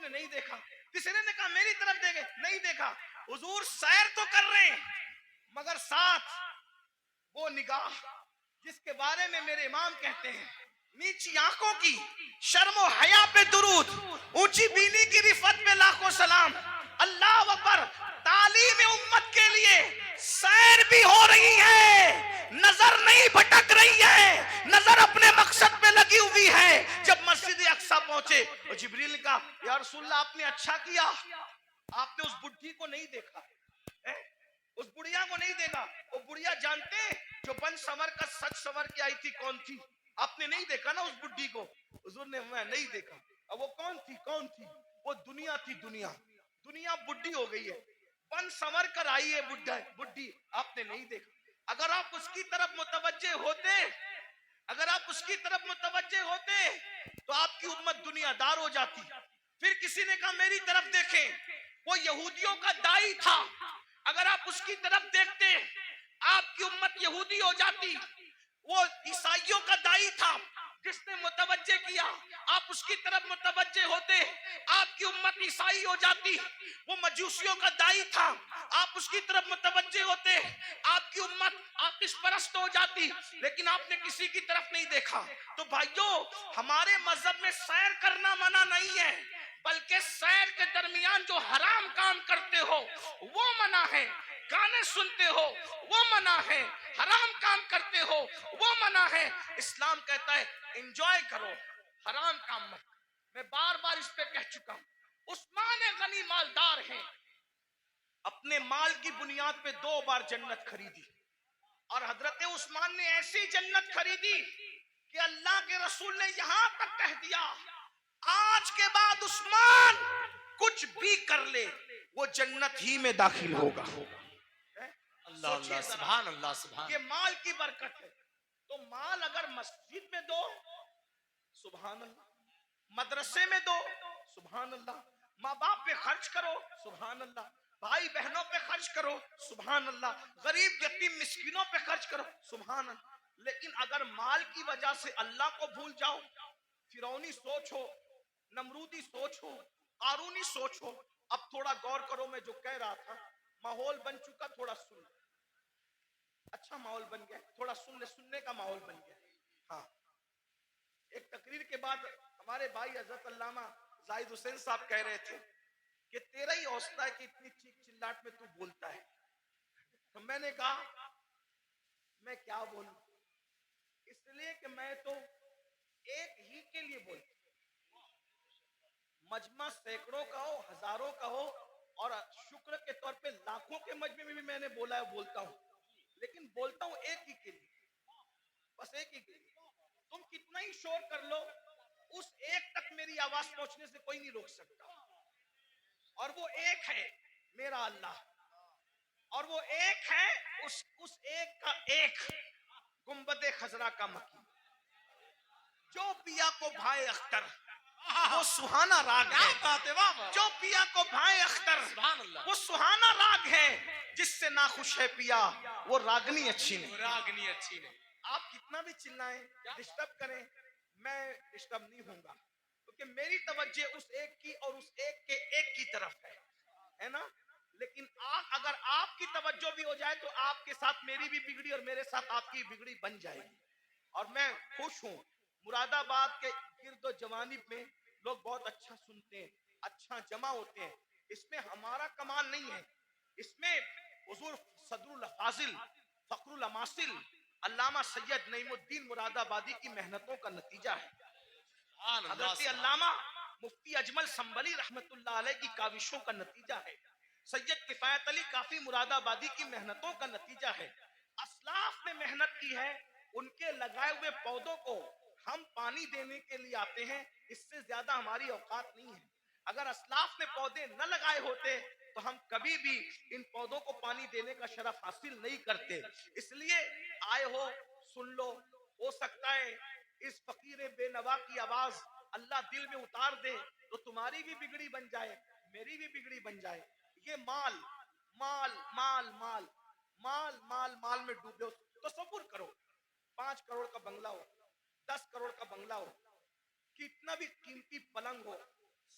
نے نہیں دیکھا. تیسرے نے کہا میری طرف دیکھے, نہیں دیکھا. حضور سیر تو کر رہے ہیں مگر ساتھ وہ نگاہ جس کے بارے میں میرے امام کہتے ہیں نیچی آنکھوں کی شرم و حیا پہ درود, اونچی بینی کی رفعت پہ لاکھوں سلام. اللہ اکبر. تعلیم امت کے لیے سیر بھی ہو رہی ہے, نظر نہیں بھٹک رہی ہے, نظر اپنے مقصد پہ لگی ہوئی ہے. جب مسجد اقصی پہنچے اور جبریل نے کہا یا رسول اللہ آپ نے اچھا کیا, آپ نے اس بڈھی کو نہیں دیکھا, اس بڑھیا کو نہیں دیکھا. وہ بڑھیا جانتے ہیں جو بن سمر کا سچ سمر کے آئی تھی کون تھی؟ آپ نے نہیں دیکھا نا اس بڈھی کو. حضور نے میں نہیں دیکھا. اب وہ کون تھی؟ کون تھی وہ؟ دنیا تھی. دنیا دنیا بڈھی ہو گئی ہے, بن سمر کر آئی ہے بڈھی, آپ نے نہیں دیکھا. اگر آپ اس کی طرف متوجہ ہوتے, اگر آپ اس کی طرف متوجہ ہوتے تو آپ کی امت دنیا دار ہو جاتی. پھر کسی نے کہا میری طرف دیکھیں, وہ یہودیوں کا دائی تھا, اگر آپ اس کی طرف دیکھتے آپ کی امت یہودی ہو جاتی. وہ عیسائیوں کا دائی تھا, جس نے متوجہ کیا, آپ اس کی طرف متوجہ ہوتے آپ کی امت عیسائی ہو جاتی. وہ مجوسیوں کا دائی تھا, آپ اس کی طرف متوجہ ہوتے آپ کی امت آتش پرست ہو جاتی. لیکن آپ نے کسی کی طرف نہیں دیکھا. تو بھائیو, ہمارے مذہب میں سیر کرنا منع نہیں ہے, بلکہ سیر کے درمیان جو حرام کام کرتے ہو وہ منع ہے. گانے سنتے ہو وہ منع ہے, حرام کام کرتے ہو وہ منع ہے. اسلام کہتا ہے انجوائے کرو, حرام کام مت. میں بار بار اس پہ کہہ چکا ہوں. عثمان غنی مالدار ہیں, اپنے مال کی بنیاد پہ 2 بار جنت خریدی, اور حضرت عثمان نے ایسی جنت خریدی کہ اللہ کے رسول نے یہاں تک کہہ دیا آج کے بعد عثمان کچھ بھی کر لے وہ جنت ہی میں داخل ہوگا. اللہ اللہ سبحان اللہ سبحان. یہ مال کی برکت ہے. تو مال اگر مسجد میں دو سبحان اللہ, مدرسے میں دو سبحان اللہ, ماں باپ پہ خرچ کرو سبحان اللہ, بھائی بہنوں پہ خرچ کرو سبحان اللہ, غریب یتیم مسکینوں پہ خرچ کرو سبحان اللہ. لیکن اگر مال کی وجہ سے اللہ کو بھول جاؤ, فرعونی سوچ ہو, نمرودی سوچ ہو, قارونی سوچ ہو. اب تھوڑا غور کرو, میں جو کہہ رہا تھا ماحول بن چکا, تھوڑا سن, اچھا ماحول بن گیا, تھوڑا سننے کا ماحول بن گیا. ہاں, ایک تقریر کے بعد ہمارے بھائی حضرت علامہ زاہد حسین صاحب کہہ رہے تھے کہ تیرا ہی حوصلہ ہے کہ اتنی چیخ چلاٹ میں تو بولتا ہے. تو میں نے کہا میں کیا بولوں, اس لیے کہ میں تو ایک ہی کے لیے بولتا ہوں, مجمع سینکڑوں کا ہو, ہزاروں کا ہو, اور شکر کے طور پہ لاکھوں کے مجمع میں بھی میں نے بولا ہے, بولتا ہوں, لیکن بولتا ہوں ایک ہی کے لیے, بس ایک ہی کے لیے. تم کتنا ہی شور کر لو, اس ایک تک میری آواز پہنچنے سے کوئی نہیں روک سکتا, اور وہ ایک ہے میرا اللہ, اور وہ ایک ہے اس ایک کا ایک گنبد خضرا کا مکی. جو پیا کو بھائے اختر وہ سہانا راگ ہے, جو پیا کو بھائے اختر وہ سہانا راگ ہے, جس سے ناخوش ہے پیا وہ راگنی اچھی نہیں. راگنی اچھی نہیں. آپ کتنا بھی چلائیں ڈسٹرب کریں, میں ڈسٹرب نہیں ہوں گا, کیونکہ میری توجہ اس ایک کی اور اس ایک کے ایک کی طرف ہے نا. لیکن اگر آپ کی توجہ بھی ہو جائے تو آپ کے ساتھ میری بھی بگڑی اور میرے ساتھ آپ کی بگڑی بن جائے گی. اور میں خوش ہوں, مراد آباد کے گرد و جوانب میں لوگ بہت اچھا سنتے ہیں, اچھا جمع ہوتے ہیں. اس میں ہمارا کمال نہیں ہے, اس میں حضور صدر الفاضل فخر الاماثل علامہ سید نعیم الدین مراد آبادی کی محنتوں کا نتیجہ ہے. حضرت علامہ مفتی اجمل سنبلی رحمت اللہ علیہ کی کاوشوں کا نتیجہ ہے. سید کفایت علی کافی مراد آبادی کی محنتوں کا نتیجہ ہے. اسلاف نے محنت کی ہے, ان کے لگائے ہوئے پودوں کو ہم پانی دینے کے لیے آتے ہیں, اس سے زیادہ ہماری اوقات نہیں ہے. اگر اسلاف نے پودے نہ لگائے ہوتے تو ہم کبھی بھی ان پودوں کو پانی دینے کا شرف حاصل نہیں کرتے. اس لیے آئے ہو سن لو, ہو سکتا ہے اس فقیر بے نوا کی آواز اللہ دل میں اتار دے تو تمہاری بھی بگڑی بن جائے, میری بھی بگڑی بن جائے. یہ مال مال مال مال مال مال مال میں ڈوبے ہو. تصور کرو 5 کروڑ کا بنگلہ ہو, 10 کروڑ کا بنگلہ ہو, کتنا بھی قیمتی پلنگ ہو,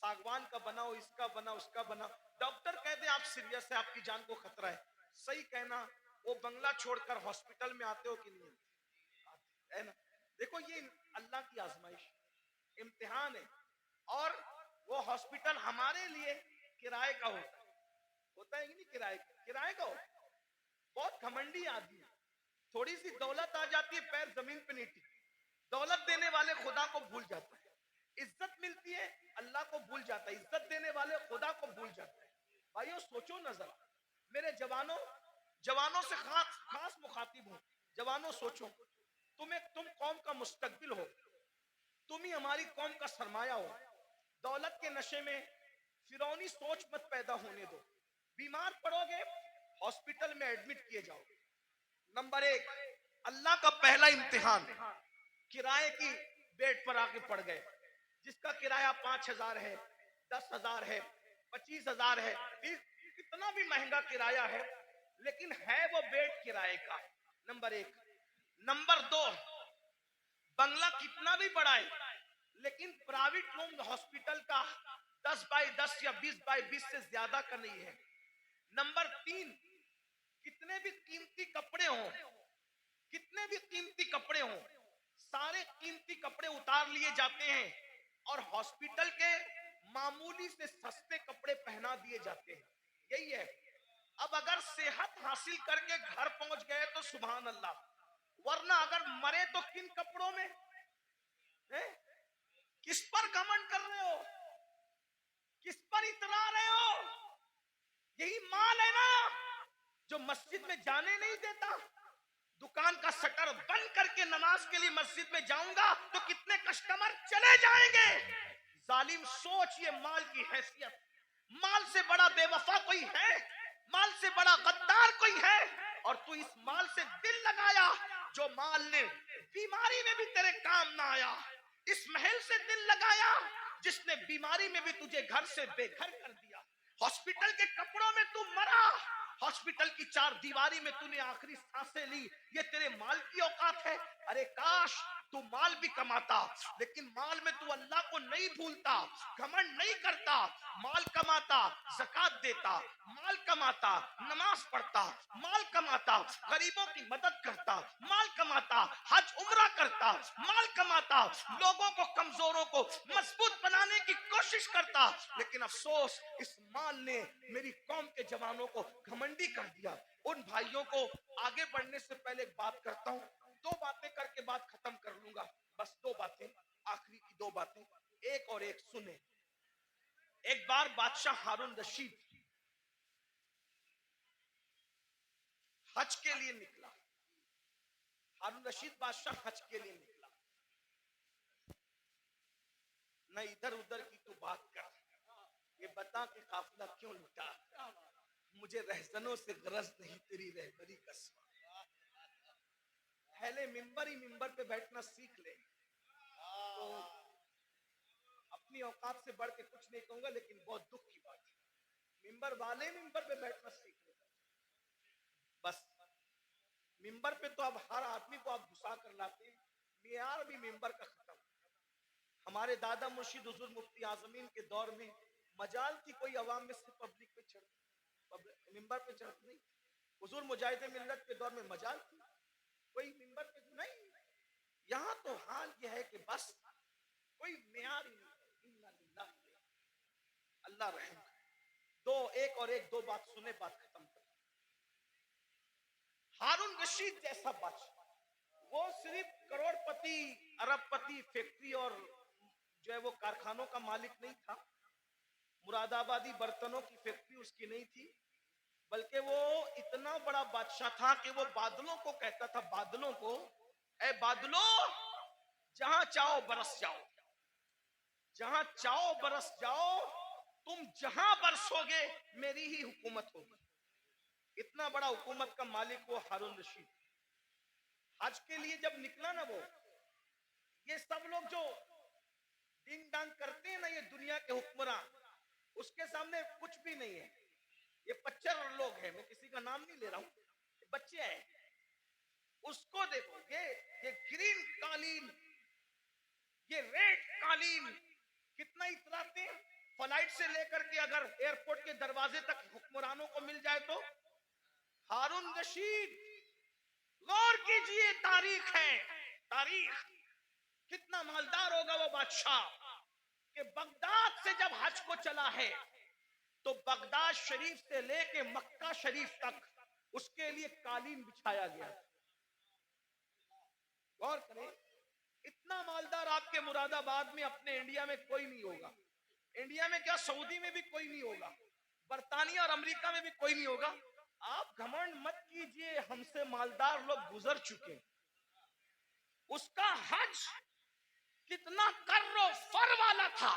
सागवान का बनाओ, इसका बनाओ, उसका बनाओ। डॉक्टर कहते आप सीरियस है, आपकी जान को खतरा है। सही कहना, वो बंगला छोड़कर हॉस्पिटल में आते हो कि नहीं आते? है ना? देखो ये अल्लाह की आजमाइश, इम्तिहान है। और वो हॉस्पिटल हमारे लिए किराए का होता है कि नहीं? किराए का हो। बहुत घमंडी आदमी है, थोड़ी सी दौलत आ जाती है, पैर जमीन पे नहीं टिकते। दौलत देने वाले खुदा को भूल जाता है, इज्जत मिलती है अल्लाह को भूल जाता है, इज्जत देने वाले खुदा को भूल जाता है। भाइयों सोचो ना जरा, मेरे जवानों से खास मुखातिब हूं। जवानों सोचो, तुम कौम का मुस्तकबिल हो, तुम ही हमारी कौम का सरमाया हो। दौलत के नशे में फिरौनी सोच मत पैदा होने दो। बीमार पड़ोगे, हॉस्पिटल में एडमिट किए जाओगे। नंबर एक, अल्लाह का पहला इम्तिहान, किराए की बेड पर आके पड़ गए, जिसका किराया 5,000 है, 10,000 है, 25,000 है, कितना भी महंगा किराया है, लेकिन है वो बेड किराए का। नंबर एक। नंबर दो, बंगला कितना भी बड़ा है, लेकिन प्राइवेट रूम हॉस्पिटल का 10 बाई 10 या 20 बाई 20 से ज्यादा का नहीं है। नंबर तीन, कितने भी कीमती कपड़े हों, कितने भी कीमती कपड़े हों, सारे कीमती कपड़े उतार लिए जाते हैं और हॉस्पिटल के मामूली से सस्ते कपड़े पहना दिए जाते हैं। यही है। अब अगर सेहत हासिल करके घर पहुंच गए तो सुभान अल्लाह, वरना अगर मरे तो किन कपड़ों में है? किस पर घमंड कर रहे हो, किस पर इतरा रहे हो? यही माल है ना जो मस्जिद में जाने नहीं देता। दुकान का शटर बंद करके नमाज के लिए मस्जिद में जाऊंगा तो कितने कस्टमर चले जाएंगे। जालिम सोच, ये माल की हैसियत, माल से बड़ा बेवफा कोई है? माल से बड़ा गद्दार कोई है? और तू इस माल से दिल लगाया जो माल ने बीमारी में भी तेरे काम ना आया। इस महल से दिल लगाया जिसने बीमारी में भी तुझे घर से बेघर कर दिया। हॉस्पिटल के कपड़ों में तू मरा, हॉस्पिटल की चार दीवारी में तूने आखिरी सांसें ली। ये तेरे माल की औकात है? अरे काश तू माल भी कमाता, लेकिन माल में तू अल्लाह को नहीं भूलता, घमंड नहीं करता। माल कमाता, ज़कात देता, माल कमाता, नमाज पढ़ता, माल कमाता, गरीबों की मदद करता, माल कमाता, हज उम्रा करता, माल कमाता, लोगों को, कमजोरों को मजबूत बनाने की कोशिश करता। लेकिन अफसोस, इस माल ने मेरी कौम के जवानों को घमंडी कर दिया। उन भाइयों को आगे बढ़ने से पहले एक बात करता हूं, दो बातें करके बात खत्म कर लूंगा। बस दो बातें, आखिरी की दो बातें, एक और एक सुने। एक बार बादशाह हारून रशीद हज के लिए निकला। हारून रशीद बादशाह हज के लिए निकला। न इधर उधर की तू बात कर, ये बता कि काफिला क्यों लुटा। मुझे रहजनों से गरज नहीं, तेरी रहबरी का सवाल। पहले मिंबर ही मिंबर पे बैठना सीख ले। तो अपनी औकात से बढ़ के कुछ नहीं कहूंगा, लेकिन बहुत दुख की बात है, मिंबर वाले मिंबर पे बैठना सीख ले। बस मिंबर पे तो अब हर आदमी को आप घुसा कर लाते हैं, मियार भी मिंबर का खत्म। हमारे दादा मुर्शिद हुजूर मुफ्ती आजमीन के दौर में मजाल थी कोई अवाम में से पब्लिक पे चढ़, मिंबर पे चढ़ती नहीं। हुजूर मुजाहिद मिल्लत के दौर में मजाल थी, कोई मिंबर पे नहीं। यहाँ तो हाल यह है कि बस कोई मियार ही नहीं। अल्लाह रहम। दो, एक और एक, दो बात सुने, बात खत्म कर। हारून रशीद जैसा बादशाह, वो सिर्फ करोड़पति, अरबपति, फैक्ट्री और जो है वो कारखानों का मालिक नहीं था, मुरादाबादी बर्तनों की फैक्ट्री उसकी नहीं थी, बल्कि वो इतना बड़ा बादशाह था कि वो बादलों को कहता था, बादलों को, ए बादलों जहां चाहो बरस जाओ, जहां चाहो बरस जाओ, तुम जहां बरसोगे मेरी ही हुकूमत होगी। इतना बड़ा हुकूमत का मालिक वो हारून रशीद। हज के लिए जब निकला ना वो, ये सब लोग जो डिंग डांग करते हैं ना, ये दुनिया के हुक्मरान, उसके सामने कुछ भी नहीं है। ये 25 लोग हैं, मैं किसी का नाम नहीं ले रहा हूं, बच्चे हैं। उसको देखो, ये ग्रीन कालीन, ये रेड कालीन कितना इतराते हैं। फ्लाइट से लेकर के अगर एयरपोर्ट के दरवाजे तक हुक्मरानों को मिल जाए तो हारून रशीद, गौर कीजिए, तारीख है, तारीख, कितना मालदार होगा वो बादशाह कि बगदाद से जब हज को चला है तो बगदाद शरीफ से लेके मक्का शरीफ तक उसके लिए कालीन बिछाया गया। गौर करें, इतना मालदार आपके मुरादाबाद में, अपने इंडिया में कोई नहीं होगा। इंडिया में क्या, सऊदी में भी कोई नहीं होगा, बर्तानिया और अमेरिका में भी कोई नहीं होगा। आप घमंड मत कीजिए, हमसे मालदार लोग गुजर चुके। उसका हज कितना कर्रो फर वाला था,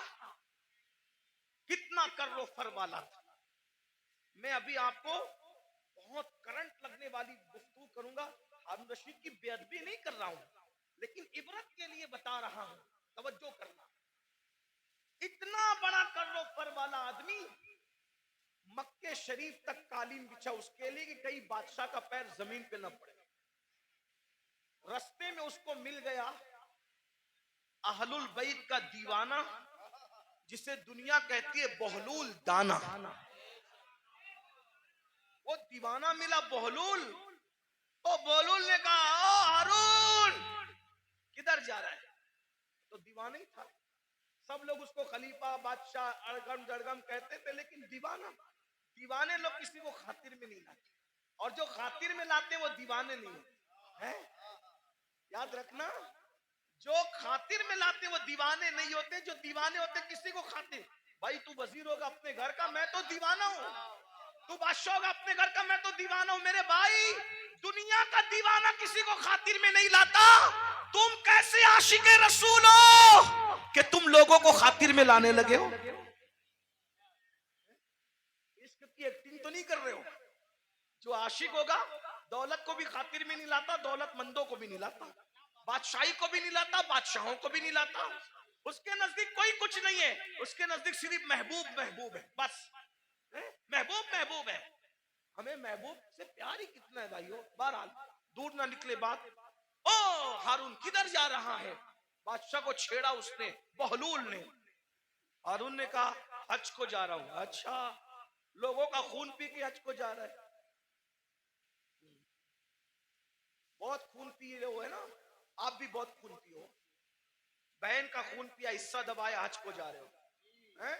कितना कर्रो फर वाला था। मैं अभी आपको बहुत करंट लगने वाली गुफ्तगू करूंगा। हारून रशीद की बेअदबी नहीं कर रहा हूं, लेकिन इबरत के लिए बता रहा हूं, तवज्जो करना। इतना बड़ा कर्रो फर वाला आदमी मक्के शरीफ तक कालीन बिछा उसके लिए कि कहीं बादशाह का पैर जमीन पे न पड़े। रस्ते में उसको मिल गया अहलुल बैत का दीवाना, जिसे दुनिया कहती है बहलूल दाना। वो दीवाना मिला बहलूल। तो बहलूल ने कहा, ओ हारून, किधर जा रहा है? तो दीवाना ही था। सब लोग उसको खलीफा, बादशाह, अड़गम जड़गम कहते थे, लेकिन दीवाना। दीवाने लोग किसी को खातिर में नहीं लाते, और जो खातिर में लाते वो दीवाने नहीं है। याद रखना, जो खातिर में लाते वो दीवाने नहीं होते, जो दीवाने होते किसी को खातिर। भाई तू वजीर होगा अपने घर का, मैं तो दीवाना हूं। तू बादशाह होगा अपने घर का, मैं तो दीवाना हूं। मेरे भाई, दुनिया का दीवाना किसी को खातिर में नहीं लाता। तुम कैसे आशिके रसूल हो कि तुम लोगों को खातिर में लाने लगे हो? इश्क की एक्टिंग तो नहीं कर रहे हो? जो आशिक होगा दौलत को भी खातिर में नहीं लाता, दौलतमंदों को भी नहीं लाता, बादशाही को भी नहीं लाता, बादशाहों को भी नहीं लाता। उसके नजदीक कोई कुछ नहीं है, उसके नजदीक सिर्फ महबूब महबूब है, बस। महबूब महबूब है। हमें महबूब से प्यार ही कितना है भाइयों। बहरहाल दूर ना निकले बात। ओ हारून, किधर जा रहा है? बादशाह को छेड़ा उसने, बहलूल ने। हारून ने कहा, हज को जा रहा हूं। अच्छा, लोगों का खून पी के हज को जा रहा है? बहुत खून पी रहे हो, है ना? आप भी बहुत खून पियो। बहन का खून पिया, हिस्सा दबाया, हज को जा रहे हो, हैं?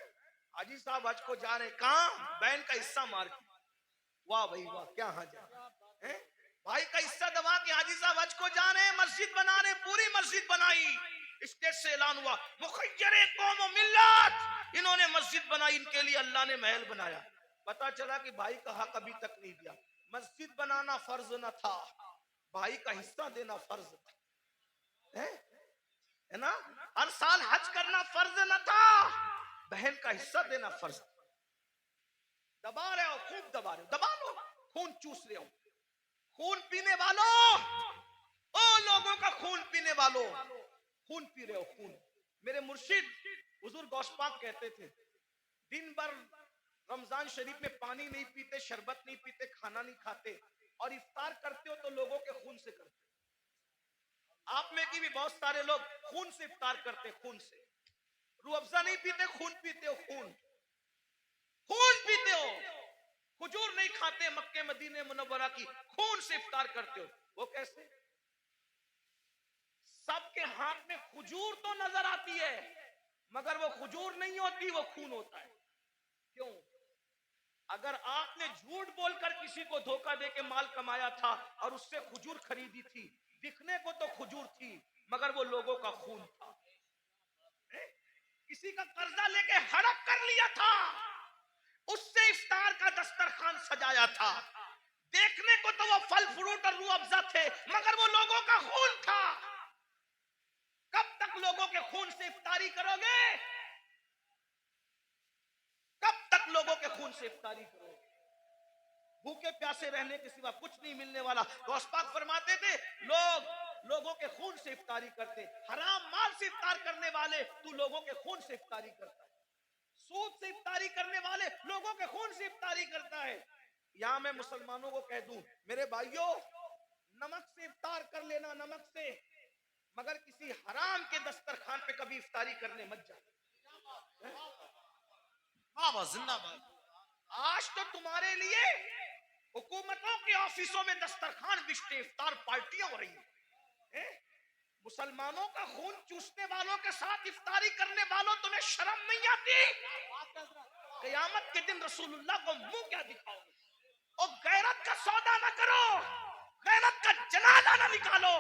हाजी साहब हज को जा रहे हैं, कहां? बहन का हिस्सा मार के। वाह भाई वाह, क्या हज है? भाई का हिस्सा दबा के हाजी साहब हज को जा रहे हैं, मस्जिद बना रहे हैं, पूरी मस्जिद बनाई। स्टेज से ऐलान हुआ, मुखय्यरे कौम व मिल्लत, इन्होंने मस्जिद बनाई, इनके लिए अल्लाह ने महल बनाया। पता चला कि भाई का हक अभी तक नहीं दिया। मस्जिद बनाना फर्ज न था, भाई का हिस्सा देना फर्ज था, है ना? हर साल हज करना फर्ज न था, बहन का हिस्सा देना फर्ज। दबा रहे हो, खूब दबा रहे हो, दबा लो, खून चूस रहे हो। खून पीने वालों, ओ लोगों का खून पीने वालों, खून पी रहे हो, खून। मेरे मुर्शिद हुजूर गौस पाक कहते थे, दिन भर रमजान शरीफ में पानी नहीं पीते, शरबत नहीं पीते, खाना नहीं खाते, और इफ्तार करते हो तो लोगों के खून से करते। आप में की भी बहुत सारे लोग खून से इफ्तार करते, खून से। रूह अफ़ज़ा नहीं पीते, खून पीते हो, खून खून पीते हो। खजूर नहीं खाते, मक्के मदीने मुनव्वरा की, खून से इफ्तार करते हो। वो कैसे? सबके हाथ में खजूर तो नजर आती है, मगर वो खजूर नहीं होती, वो खून होता है। क्यों? अगर आपने झूठ बोलकर किसी को धोखा देके माल कमाया था और उससे खजूर खरीदी थी, दिखने को तो खजूर थी, मगर वो लोगों का खून था। किसी का कर्जा लेके हड़प कर लिया था, उससे इफ्तार का दस्तरखान सजाया था, देखने को तो वो फल फ्रूट और रूह अफ़ज़ा थे, मगर वो लोगों का खून था। कब तक लोगों के खून से इफ्तारी करोगे? कब तक लोगों के खून से इफ्तारी करोगे? भूखे प्यासे रहने के सिवा कुछ नहीं मिलने वाला। गौस पाक फरमाते थे, लोगों के खून से इफ्तारी करते, हराम माल से इफ्तार करने वाले, तू लोगों के खून से इफ्तारी करता है। सूद से इफ्तारी करने वाले लोगों के खून से इफ्तारी करता है। यहां मैं मुसलमानों को कह दूं, मेरे भाइयों, नमक से इफ्तार कर लेना, नमक से, मगर किसी हराम के दस्तरखान पे कभी इफ्तारी करने मत जाओ। वाह जिंदाबाद। आज तो तुम्हारे लिए हुकूमतों के ऑफिसों में दस्तरखान बिछते इफ्तार पार्टियां हो रही हैं। मुसलमानों का खून चूसने वालों के साथ इफ्तारी करने वालों, तुम्हें शर्म नहीं आती? क़यामत के दिन रसूलुल्लाह को मुंह क्या दिखाओगे? और गैरत का सौदा न करो, गैरत का जनाजा न निकालो।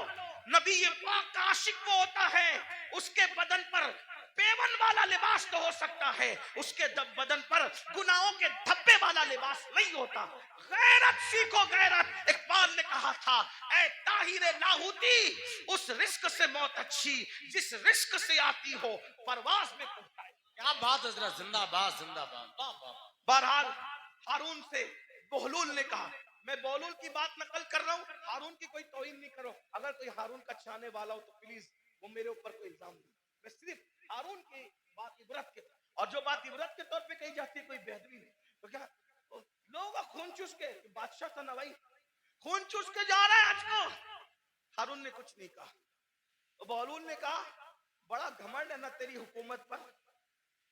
नबी पाक का आशिक वो होता है, उसके बदन पर पेवन वाला लिबास तो हो सकता है, उसके बदन पर गुनाहों के धब्बे वाला लिबास नहीं होता। गैरत सीखो, गैरत। इकबाल ने कहा था, ऐ ताहिरे लाहौती, उस रिस्क से मौत अच्छी जिस रिस्क से आती हो परवाज में पहुंचाए। क्या बात है हजरत, जिंदाबाद जिंदाबाद, वाह वाह। बहरहाल हारून से बहलूल ने कहा, मैं बहलूल की बात नकल कर रहा हूँ, हारून की कोई तौहीन नहीं करो। अगर कोई हारून का चाहने वाला हो तो प्लीज वो मेरे ऊपर कोई इल्जाम नहीं। मैं सिर्फ हारून की बात इबरत के, और जो बात इबरत के तौर पे कही जाती है कोई बेहतरी नहीं। तो क्या लोगों का खून चूस के, बादशाह था ना भाई, खून चूस के जा रहा है आज को। हारून ने कुछ नहीं कहा। तो बहलूल ने कहा, बड़ा घमंड है ना तेरी हुकूमत पर।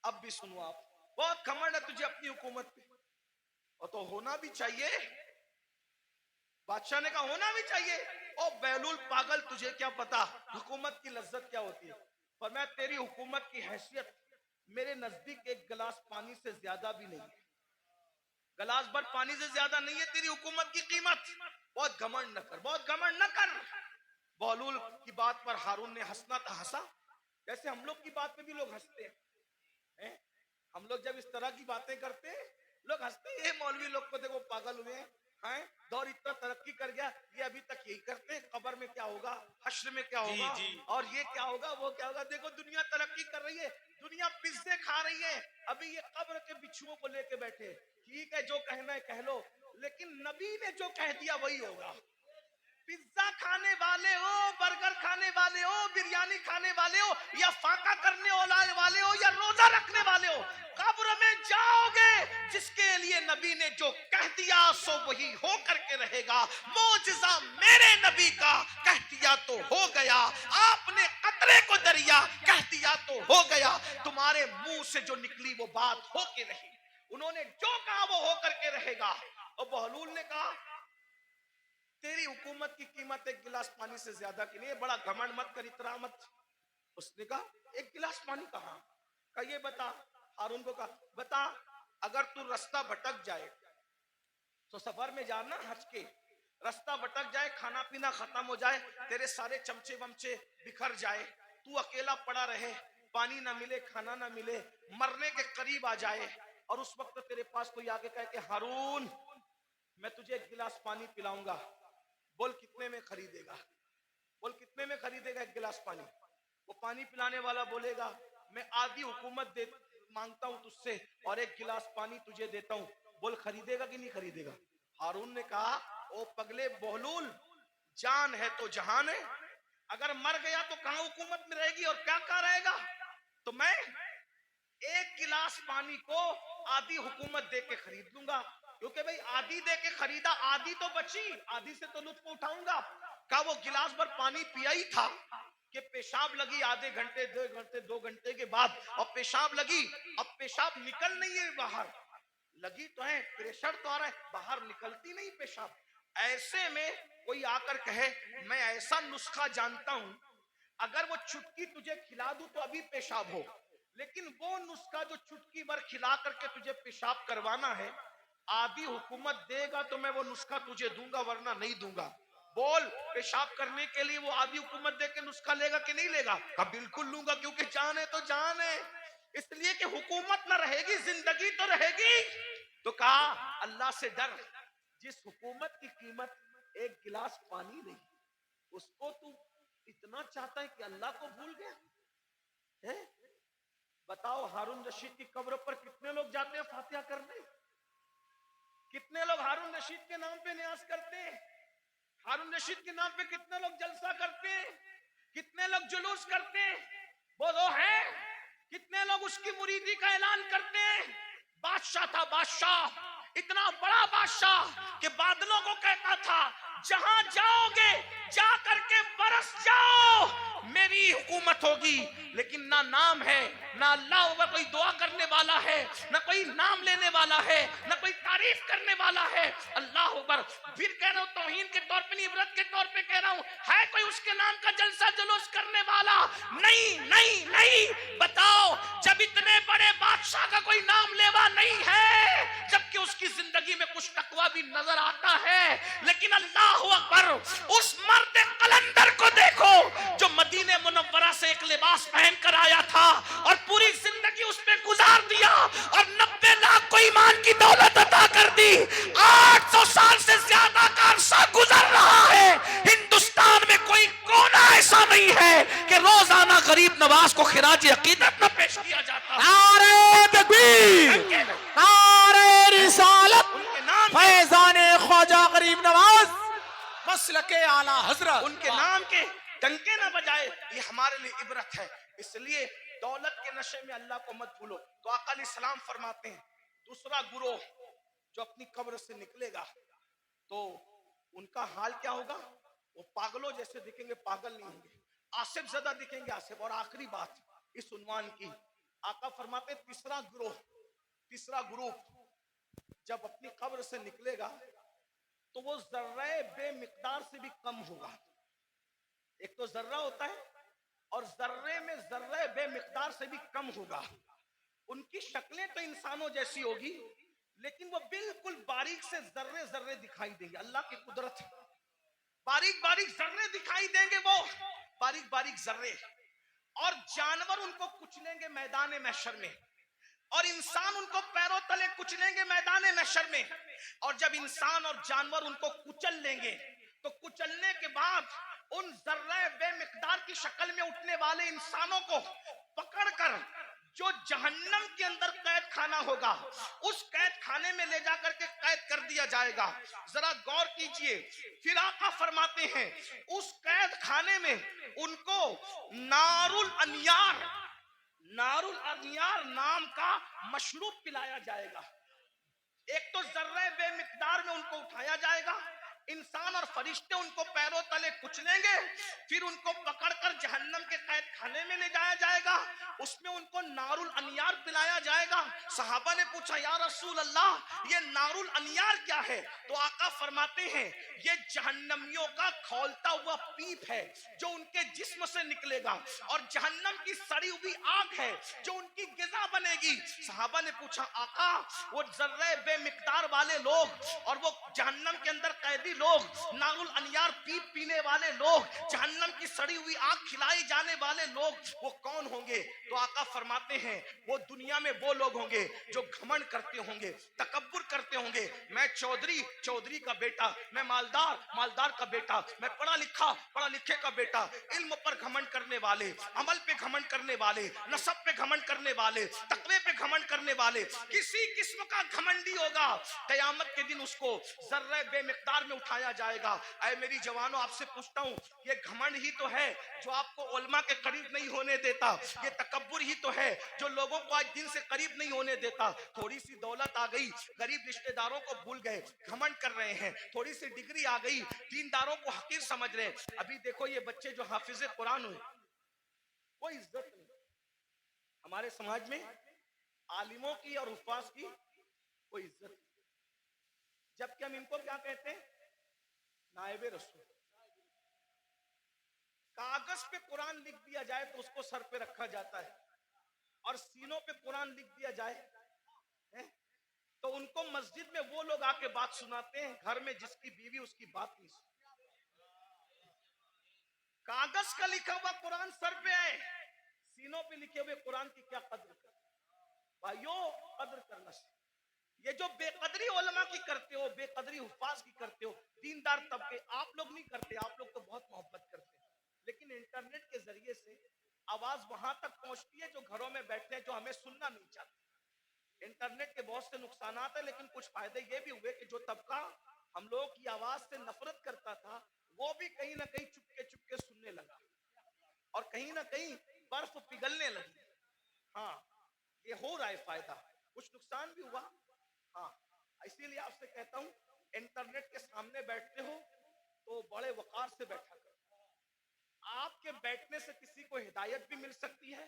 अब भी सुनो आप, बहुत घमंड है तुझे अपनी हुकूमत पे, और तो होना भी चाहिए। बादशाह ने कहा होना भी चाहिए। ओ बहलूल पागल, तुझे क्या पता हुकूमत की लज्जत क्या होती है? पर मैं तेरी हुकूमत की हैसियत मेरे नजदीक एक गिलास पानी से ज्यादा भी नहीं है। गिलास भर पानी से ज्यादा नहीं है तेरी हुकूमत की कीमत। बहुत घमंड न कर, बहुत घमंड न कर। बहलूल की बात पर हारून ने हंसना था हंसा, जैसे हम लोग की बात पे भी लोग हंसते हैं। हम लोग जब इस तरह की बातें करते हैं लोग हंसते हैं, ये मौलवी लोग को देखो पागल हुए हैं, दौर इतना तरक्की कर गया, ये अभी तक यही करते हैं। कब्र में क्या होगा, हश्र में क्या होगा, और ये क्या होगा, वो क्या होगा। देखो दुनिया तरक्की कर रही है, दुनिया पिज्जे खा रही है, अभी ये कब्र के बिच्छुओं को लेके बैठे। ठीक है, जो कहना है कह लो, लेकिन नबी ने जो कह दिया वही होगा। पिज्जा खाने वाले हो, बर्गर खाने वाले हो, बिरयानी खाने वाले हो, या फाका करने वाले हो, या रोजा रखने वाले हो, कब्र में जाओगे। जिसके लिए नबी ने जो कह दिया सो वही हो करके रहेगा। मौजिजा मेरे नबी का कह दिया तो हो गया, आपने कतरे को दरिया कह दिया तो हो गया। तुम्हारे मुंह से जो निकली वो बात हो के रही, उन्होंने जो कहा वो हो करके रहेगा। और बहलूल ने कहा, तेरी हुकूमत की कीमत एक गिलास पानी से ज्यादा की नहीं है, बड़ा घमंड मत कर, इतना मत। उसने कहा, एक गिलास पानी कहाँ? कहा ये बता। हारून को कहा, बता, अगर तू रास्ता भटक जाए तो सफर में जाना हज के, रास्ता भटक जाए, खाना पीना खत्म हो जाए, तेरे सारे चमचे वमचे बिखर जाए, तू अकेला पड़ा रहे, पानी ना मिले, खाना ना मिले, मरने के करीब आ जाए, और उस वक्त तेरे पास कोई आगे कहे कि हारून मैं तुझे एक गिलास पानी पिलाऊंगा, बोल कितने में खरीदेगा? बोल कितने में खरीदेगा एक गिलास पानी? वो पानी पिलाने वाला बोलेगा, मैं आधी हुकूमत दे मांगता हूं तुझसे और एक गिलास पानी तुझे देता हूं, बोल खरीदेगा कि नहीं खरीदेगा? हारून ने कहा, ओ पगले बहलूल, जान है तो जहान है, अगर मर गया तो कहां हुकूमत में रहेगी और क्या क्या रहेगा? तो मैं एक गिलास पानी को आधी हुकूमत दे के खरीद लूंगा, क्योंकि भाई आधी दे के खरीदा, आधी तो बची, आधी से तो लुत्फ उठाऊंगा। का वो गिलास भर पानी पिया ही था कि पेशाब लगी आधे घंटे, 2 घंटे के बाद, और पेशाब लगी, अब पेशाब निकल नहीं है बाहर, लगी तो है, प्रेशर तो आ रहा है, बाहर निकलती नहीं पेशाब। ऐसे में कोई आकर कहे, मैं ऐसा नुस्खा जानता हूं, अगर वो चुटकी तुझे खिला दूं तो अभी पेशाब हो, लेकिन वो नुस्खा जो चुटकी भर खिला करके तुझे पेशाब करवाना है, आधी हुकूमत देगा तो मैं वो नुस्खा तुझे दूंगा, वरना नहीं दूंगा। बोल, पेशाब करने के लिए वो आधी हुकूमत दे के नुस्खा लेगा कि नहीं लेगा? कहा बिल्कुल लूंगा, क्योंकि जान है तो जान है, इसलिए कि हुकूमत ना रहेगी, जिंदगी तो रहेगी। तो कहा, अल्लाह से डर, जिस हुकूमत की कीमत एक गिलास पानी नहीं, उसको तू इतना चाहता है कि अल्लाह को भूल गया है? बताओ, हारून रशीद की कब्र पर कितने लोग जाते हैं फातिहा करने? कितने लोग हारून रशीद के नाम पे न्यास करते हैं? हारून रशीद के नाम पे कितने लोग जलसा करते हैं? कितने लोग जुलूस करते हैं? वो है, कितने लोग उसकी मुरीदी का ऐलान करते हैं? बादशाह था, बादशाह, इतना बड़ा बादशाह कि बादलों को कहता था, जहां जाओगे जा करके बरस जाओ, मेरी हुकूमत होगी, लेकिन ना नाम है, ना अल्लाह पर कोई दुआ करने वाला है, ना कोई नाम लेने वाला है, ना कोई तारीफ करने वाला है। अल्लाह अकबर। फिर कह रहा हूं तौहीन के तौर पे नहीं, इबरत के तौर पे कह रहा हूं, है कोई उसके नाम का जलसा जुलूस करने वाला? नहीं नहीं नहीं। बताओ, जब इतने बड़े बादशाह का कोई नाम लेवा नहीं है, जबकि उसकी जिंदगी में कुछ तकवा भी नजर आता है, लेकिन अल्लाह अकबर, उस मर्द कलंदर को देखो जो मदीने मुनव्वरा से एक लिबास पहन कर आया था और पूरी जिंदगी उस पे गुजार दिया और 90 लाख को ईमान की दौलत अता कर दी। 800 साल से ज्यादा का अरसा गुजर रहा है, हिंदुस्तान में कोई कोना ऐसा नहीं है कि रोजाना गरीब नवाज को खिराज अकीदत न पेश किया जाता। नारे तकबीर, नारे रिसालत, उनके नाम फैजाने ख्वाजा गरीब नवाज मसलके आला हजरत, उनके नाम के डंके ना बजाए, ये हमारे लिए इबरत है। इसलिए दौलत के नशे में अल्लाह को मत भूलो। तो आका अलैहिस्सलाम फरमाते हैं, दूसरा गुरोह जो अपनी कब्र से निकलेगा तो उनका हाल क्या होगा? वो पागलों जैसे दिखेंगे, पागल नहीं होंगे, आसिफ ज़दा दिखेंगे, आसिफ। और आखिरी बात इस उन्वान की, आका फरमाते हैं तीसरा ग्रुप जब अपनी कब्र से निकलेगा तो वो जर्रे बेमिकदार से भी कम होगा। एक तो जर्रा होता है और जर्रे में जर्रे बेमिकदार से भी कम होगा। उनकी शक्लें तो इंसानों जैसी होगी, लेकिन वो बिल्कुल बारीक से जर्रे जर्रे दिखाई देंगे। अल्लाह की कुदरत है, बारीक बारीक जर्रे दिखाई देंगे, वो बारीक बारीक जर्रे। और जानवर उनको कुचलेंगे मैदान महशर में, और इंसान उनको पैरों तले कुचलेंगे मैदान महशर में। और जब इंसान और जानवर उनको कुचल लेंगे तो कुचलने के बाद उन जर्रे बेमिकदार की शक्ल में उठने वाले इंसानों को पकड़कर जो जहन्नम के अंदर कैद खाना होगा, उस कैद खाने में ले जाकर के कैद कर दिया जाएगा। जरा गौर कीजिए, फिर आका फरमाते हैं उस कैद खाने में उनको नारुल अनियार नाम का मशरूब पिलाया जाएगा। एक तो जर्रे बेमिकदार में उनको उठाया जाएगा, इंसान और फरिश्ते उनको पैरों तले कुचलेंगे, फिर उनको पकड़कर जहन्नम के कैद खाने में ले जाया जाएगा, उसमें उनको नारुल अनियार पिलाया जाएगा। सहाबा ने पूछा, या रसूल अल्लाह, ये नारुल अनियार क्या है? तो आका फरमाते हैं ये जहन्नमियों का खौलता हुआ पीप है जो उनके जिस्म से निकलेगा, और जहन्नम की सड़ी हुई आग है जो उनकी गिज़ा बनेगी। सहाबा ने पूछा, आका, वो जर्रे बेमिकदार वाले लोग और वो जहन्नम के अंदर कैदी लोग, नारुल अनियार पीप पीने वाले लोग, जहन्नम की सड़ी हुई आग खिलाई जाने वाले लोग, वो कौन होंगे? तो आका फरमाते हैं वो दुनिया में वो लोग होंगे जो घमंड करते होंगे, तकब्बुर करते होंगे। मैं चौधरी का बेटा, मैं मालदार का बेटा, मैं पढ़ा लिखे का बेटा। इल्म पर घमंड करने वाले, अमल पे घमंड करने वाले, नसब पे घमंड करने वाले, तकवे पे घमंड करने वाले, किसी किस्म का घमंडी होगा, क़यामत के दिन उसको जर्रे बेमिकदार में उठाया जाएगा। ऐ मेरी जवानों, आपसे पूछता हूँ, ये घमंड ही तो है जो आपको उलमा के करीब नहीं होने देता, ये तकब्बुर ही तो है जो लोगों को आज दिन से करीब नहीं होने देता। थोड़ी सी दौलत आ गई, गरीब रिश्तेदारों को भूल गए, घमंड कर रहे हैं। थोड़ी सी डिग्री आ गई, दीनदारों को हकीर समझ रहे हैं। अभी देखो ये बच्चे जो हाफिज़े कुरान हुए, कोई इज्जत नहीं हमारे समाज में, आलिमों की और हुफ्फाज की कोई इज्जत नहीं। जबकि हम इनको क्या कहते हैं? नायबे रसूल। कागज पे कुरान लिख दिया जाए तो उसको सर पे रखा जाता है, और सीनों पे कुरान लिख दिया जाए तो उनको मस्जिद में वो लोग आके बात सुनाते हैं, घर में जिसकी बीवी उसकी बात नहीं सुनती। कागज का लिखा हुआ कुरान सर पे है, सीनों पे लिखे हुए कुरान की क्या कद्र कर? भाइयों, कद्र करना चाहिए। ये जो बेकदरी उलमा की करते हो, बेकदरी हुफ्फाज की करते हो, दीनदार तबके, आप लोग नहीं करते, आप लोग तो बहुत मोहब्बत करते हैं। लेकिन इंटरनेट के जरिए से आवाज वहां तक पहुंचती है जो घरों में बैठे हैं, जो हमें सुनना नहीं चाहते। इंटरनेट के बहुत से नुकसान है, लेकिन कुछ फायदे ये भी हुए कि जो तबका हम लोगों की आवाज से नफरत करता था, वो भी कहीं ना कहीं चुपके सुनने लगा, और कहीं ना कहीं बर्फ पिघलने लगी। हाँ, ये हो रहा है फायदा, कुछ नुकसान भी हुआ। हाँ, इसीलिए आपसे कहता हूं, इंटरनेट के सामने बैठते हो तो बड़े वकार से बैठा करो। آپ کے بیٹھنے سے کسی کو ہدایت بھی مل سکتی ہے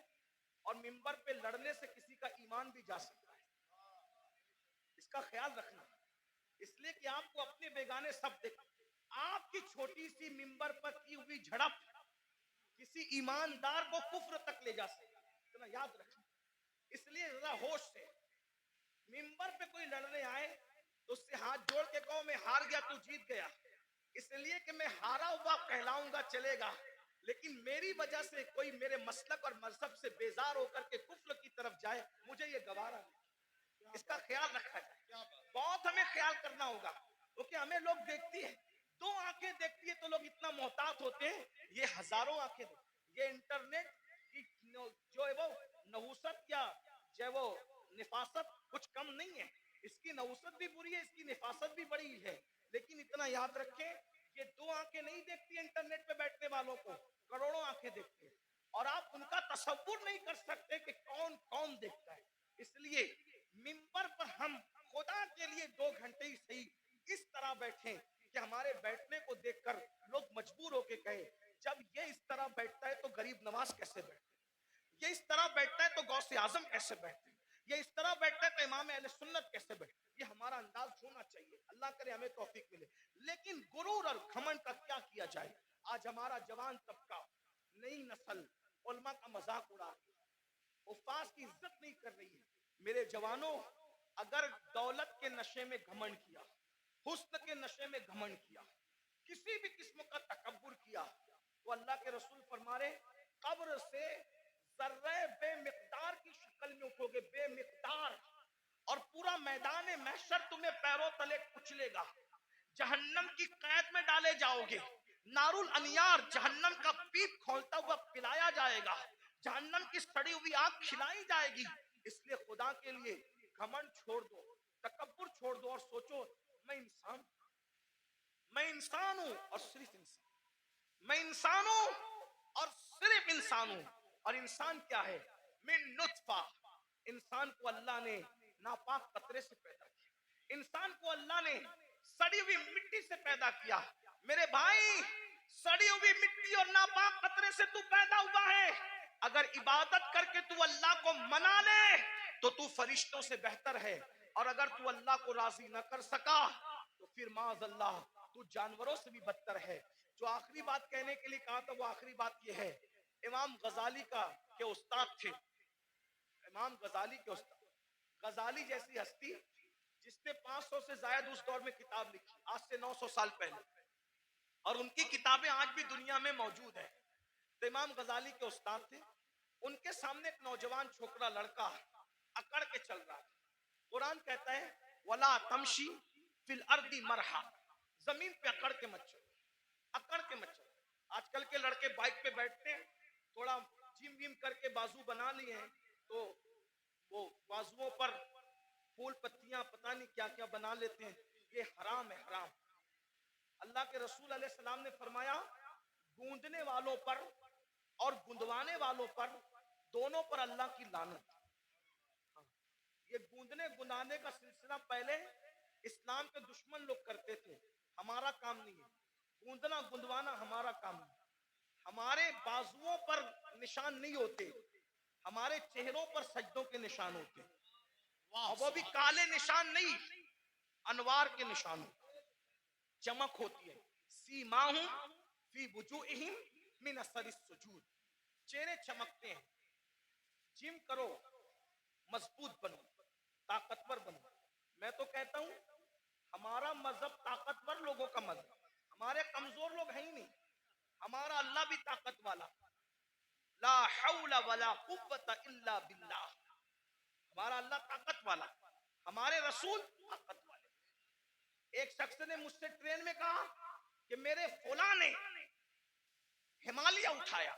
اور منبر پہ لڑنے سے کسی کا ایمان بھی جا سکتا ہے. اس کا خیال رکھنا. اس لیے کہ آپ کو اپنے بیگانے سب دیکھ. آپ کی چھوٹی سی منبر پر کی ہوئی جھڑپ کسی ایماندار کو کفر تک لے جا سکتا ہے. اتنا یاد رکھنا. اس لیے ذرا ہوش سے منبر پہ کوئی لڑنے آئے تو اس سے ہاتھ جوڑ کے کہو میں ہار گیا تو جیت گیا. اس لیے کہ میں ہارا ہوا کہلاؤں گا چلے گا, لیکن میری وجہ سے کوئی میرے مسلک اور مذہب سے بیزار ہو کر کے کفر کی طرف جائے, مجھے یہ گوارا نہیں. اس کا خیال رکھا جائے. بہت ہمیں خیال کرنا ہوگا, کیونکہ ہمیں لوگ دیکھتی ہیں, 2 آنکھیں دیکھتی ہے تو لوگ اتنا محتاط ہوتے ہیں, یہ ہزاروں آنکھیں دیکھتی. یہ انٹرنیٹ کی جو ہے وہ نحوست یا جو ہے وہ نفاست کچھ کم نہیں ہے. اس کی نحوست بھی بری ہے, اس کی نفاست بھی بڑی ہے. لیکن اتنا یاد رکھیں کہ 2 آنکھیں نہیں دیکھتی انٹرنیٹ پہ بیٹھنے والوں کو, کروڑوں آنکھیں دیکھتے ہیں, اور آپ ان کا تصور نہیں کر سکتے کہ کون کون دیکھتا ہے. اس لیے منبر پر ہم خدا کے لیے 2 گھنٹے ہی صحیح اس طرح بیٹھیں کہ ہمارے بیٹھنے کو دیکھ کر لوگ مجبور ہو کے کہیں جب یہ اس طرح بیٹھتا ہے تو غریب نواز کیسے بیٹھتے ہیں, یہ اس طرح بیٹھتا ہے تو غوث اعظم کیسے بیٹھتے ہیں, یہ اس طرح بیٹھتا ہے تو امام اہل سنت کیسے بیٹھتے ہیں. یہ ہمارا انداز ہونا چاہیے. اللہ کرے ہمیں توفیق ملے. لیکن غرور اور گھمنڈ کا کیا کیا جائے. آج ہمارا جوان طبقہ, نئی نسل علماء کا مذاق اڑا رہی ہے, حفاظ کی عزت نہیں کر رہی ہے. میرے جوانوں, اگر دولت کے نشے میں گھمنڈ کیا, حسن کے نشے میں گھمنڈ کیا, کسی بھی قسم کا تکبر کیا, تو اللہ کے رسول فرما رہے قبر سے ذرہ بے مقدار کی شکل میں اٹھو گے, بے مقدار, اور پورا میدان محشر تمہیں پیروں تلے کچلے گا. جہنم کی قید میں ڈالے جاؤ گے. نار الانیار, جہنم کا پیپ کھولتا ہوا پلایا جائے گا. جہنم کی سڑی ہوئی آگ کھلائی جائے گی. اس لیے خدا کے لیے گھمنڈ چھوڑ دو, تکبر چھوڑ دو, اور سوچو میں انسان ہوں اور صرف انسان, میں انسان ہوں اور صرف انسان ہوں. اور انسان کیا ہے؟ من نطفہ. انسان کو اللہ نے ناپاک قطرے سے پیدا کیا. انسان کو اللہ نے سڑی ہوئی مٹی سے پیدا کیا. میرے بھائی, سڑی ہوئی مٹی اور ناپاک قطرے سے تو پیدا ہوا ہے. اگر عبادت کر کے تو اللہ کو منا لے تو تو فرشتوں سے بہتر ہے, اور اگر تو اللہ کو راضی نہ کر سکا تو پھر معاذ اللہ تو جانوروں سے بھی بدتر ہے. جو آخری بات کہنے کے لیے کہا تھا وہ آخری بات یہ ہے, امام غزالی کے استاد تھے. امام غزالی کے استاد, غزالی جیسی ہستی جس نے 500 سے زائد اس دور میں کتاب لکھی, آج سے 900 سال پہلے, اور ان کی کتابیں آج بھی دنیا میں موجود ہیں. تو امام غزالی کے استاد تھے. ان کے سامنے ایک نوجوان چھوکرا لڑکا اکڑ کے چل رہا ہے. قرآن کہتا ہے وَلَا تَمْشِي فِي الْأَرْضِ مَرْحًا, زمین پہ اکڑ کے مت چلو, اکڑ کے مت چلو. آج کل کے لڑکے بائک پہ بیٹھتے ہیں, تھوڑا جم ویم کر کے بازو بنا لیے ہیں, تو وہ بازوؤں پر پھول پتیاں پتہ نہیں کیا کیا بنا لیتے ہیں. یہ حرام ہے, حرام. اللہ کے رسول علیہ السلام نے فرمایا گوندنے والوں پر اور گندوانے والوں پر, دونوں پر اللہ کی لعنت. یہ گوندنے گندانے کا سلسلہ پہلے اسلام کے دشمن لوگ کرتے تھے, ہمارا کام نہیں ہے. گوندنا گندوانا ہمارا کام نہیں. ہمارے بازوؤں پر نشان نہیں ہوتے, ہمارے چہروں پر سجدوں کے نشان ہوتے ہیں, اور وہ بھی کالے نشان نہیں, انوار کے نشان ہوتے ہیں, چمک ہوتی ہے. سیماہم فی وجوہہم من اثر السجود, چہرے چمکتے ہیں. جم کرو, مضبوط بنو, طاقتور بنو. میں تو کہتا ہوں ہمارا مذہب طاقتور لوگوں کا مذہب, ہمارے کمزور لوگ ہیں ہی نہیں. ہمارا اللہ بھی طاقت والا, لا حول ولا قوت الا باللہ. ہمارا اللہ طاقت والا, ہمارے رسول طاقت والے. ایک شخص نے مجھ سے ٹرین میں کہا کہ میرے فلاں نے ہمالیہ اٹھایا.